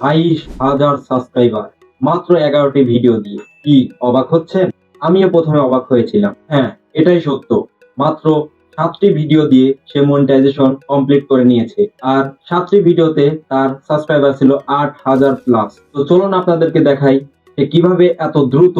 22,000 subscriber মাত্র 11টি video দিয়ে। কি অবাক হচ্ছেন? আমিও প্রথমে অবাক হয়েছিলাম। হ্যাঁ, এটাই সত্য। মাত্র 7টি ভিডিও দিয়ে সে মনিটাইজেশন কমপ্লিট করে নিয়েছে। আর 7টি ভিডিওতে তার সাবস্ক্রাইবার ছিল 8,000 প্লাস। তো চলুন আপনাদেরকে দেখাই সে কিভাবে এত দ্রুত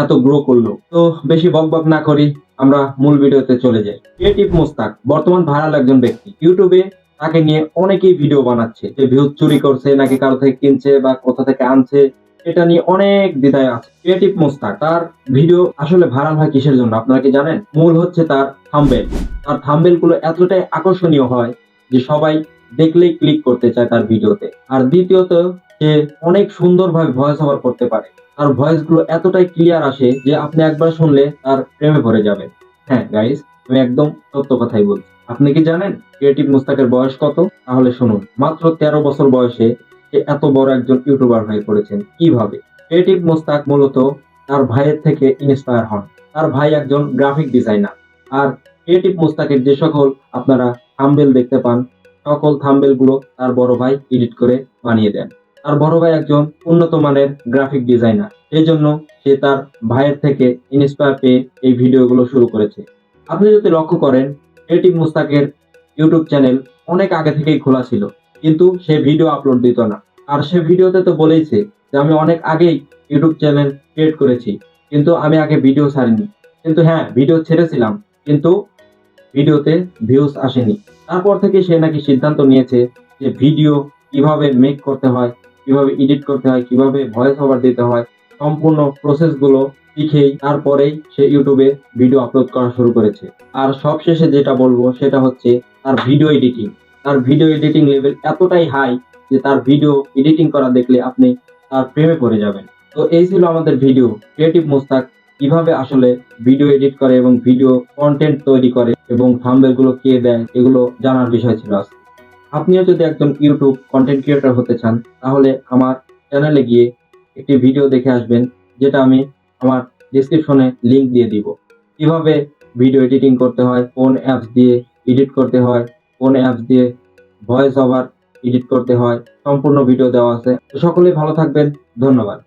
এত গ্রো করলো। তো বেশি বকবক না করি, আমরা মূল ভিডিওতে চলে যাই। ক্রিয়েটিভ মোস্তাক বর্তমান ভাইরাল একজন ব্যক্তি। ইউটিউবে তাকে নিয়ে অনেকেই ভিডিও বানাচ্ছে, যে ভিউজ চুরি করছে নাকি কারো থেকে কিনছে বা কোথা থেকে আনছে, এটা নিয়ে অনেক দ্বিধায় আছে ক্রিয়েটিভ মোস্তাক। তার ভিডিও আসলে ভাইরাল হয় কিসের জন্য আপনারা কি জানেন? মূল হচ্ছে তার থাম্বনেল। তার থাম্বনেল গুলো এতটাই আকর্ষণীয় হয় যে সবাই দেখলেই ক্লিক করতে চায় তার ভিডিওতে। আর দ্বিতীয়ত, সে অনেক সুন্দরভাবে ভয়েস ওভার করতে পারে। তার ভয়েস গুলো এতটাই ক্লিয়ার আসে যে আপনি একবার শুনলে তার প্রেমে পড়ে যাবেন। হ্যাঁ গাইস, আমি একদম সত্য কথাই বলছি। আপনি কি জানেন ক্রিয়েটিভ মোস্তাকের বয়স কত? তাহলে শুনুন। মাত্র 13 বছর বয়সে সে এত বড় একজন ইউটিউবার হয়ে পড়েছেন। কিভাবে? ক্রিয়েটিভ মোস্তাক মূলত তার ভাইয়ের থেকে ইন্সপায়ার হন। তার ভাই একজন গ্রাফিক ডিজাইনার। আর ক্রিয়েটিভ মোস্তাকের যে সকল আপনারা থাম্বনেল দেখতে পান, সকল থাম্বনেল গুলো তার বড় ভাই এডিট করে বানিয়ে দেন। তার বড় ভাই একজন উন্নত মানের গ্রাফিক ডিজাইনার। এই জন্য সে তার ভাইয়ের থেকে ইন্সপায়ার পেয়ে এই ভিডিওগুলো শুরু করেছে। আপনি যদি লক্ষ্য করেন, ক্রিয়েটিভ মুস্তাকের ইউটিউব চ্যানেল অনেক আগে থেকেই খোলা ছিল, কিন্তু সে ভিডিও আপলোড দিত না। আর সে ভিডিওতে তো বলেইছে যে আমি অনেক আগেই ইউটিউব চ্যানেল ক্রিয়েট করেছি, কিন্তু আমি আগে ভিডিও ছাড়িনি। কিন্তু হ্যাঁ, ভিডিও ছেড়েছিলাম, কিন্তু ভিডিওতে ভিউজ আসেনি। তারপর থেকে সে নাকি সিদ্ধান্ত নিয়েছে যে ভিডিও কিভাবে মেক করতে হয়, কিভাবে এডিট করতে হয়, কিভাবে ভয়েস ওভার দিতে হয়, সম্পূর্ণ প্রসেস গুলো শিখেই তারপরেই সে ইউটিউবে ভিডিও আপলোড করা শুরু করেছে। আর সবশেষে যেটা বলবো সেটা হচ্ছে তার ভিডিও এডিটিং। তার ভিডিও এডিটিং লেভেল এতটাই হাই যে তার ভিডিও এডিটিং করা দেখলে আপনি তার প্রেমে পড়ে যাবেন। তো এই ছিল আমাদের ভিডিও। ক্রিয়েটিভ মোস্তাক কিভাবে আসলে ভিডিও এডিট করে এবং ভিডিও কন্টেন্ট তৈরি করে এবং থাম্বনেল গুলো কে দেয়, এগুলো জানার বিষয় ছিল আজকে। আপনিও যদি একজন ইউটিউব কন্টেন্ট ক্রিয়েটর হতে চান, তাহলে আমার চ্যানেলে গিয়ে একটি ভিডিও দেখে আসবেন, যেটা আমি আমার ডেসক্রিপশনে লিংক দিয়ে দিব। কিভাবে ভিডিও এডিটিং করতে হয়, কোন অ্যাপস দিয়ে এডিট করতে হয়, কোন অ্যাপস দিয়ে ভয়েস ওভার এডিট করতে হয়, সম্পূর্ণ ভিডিও দেওয়া আছে। তো সকলেই ভালো থাকবেন। ধন্যবাদ।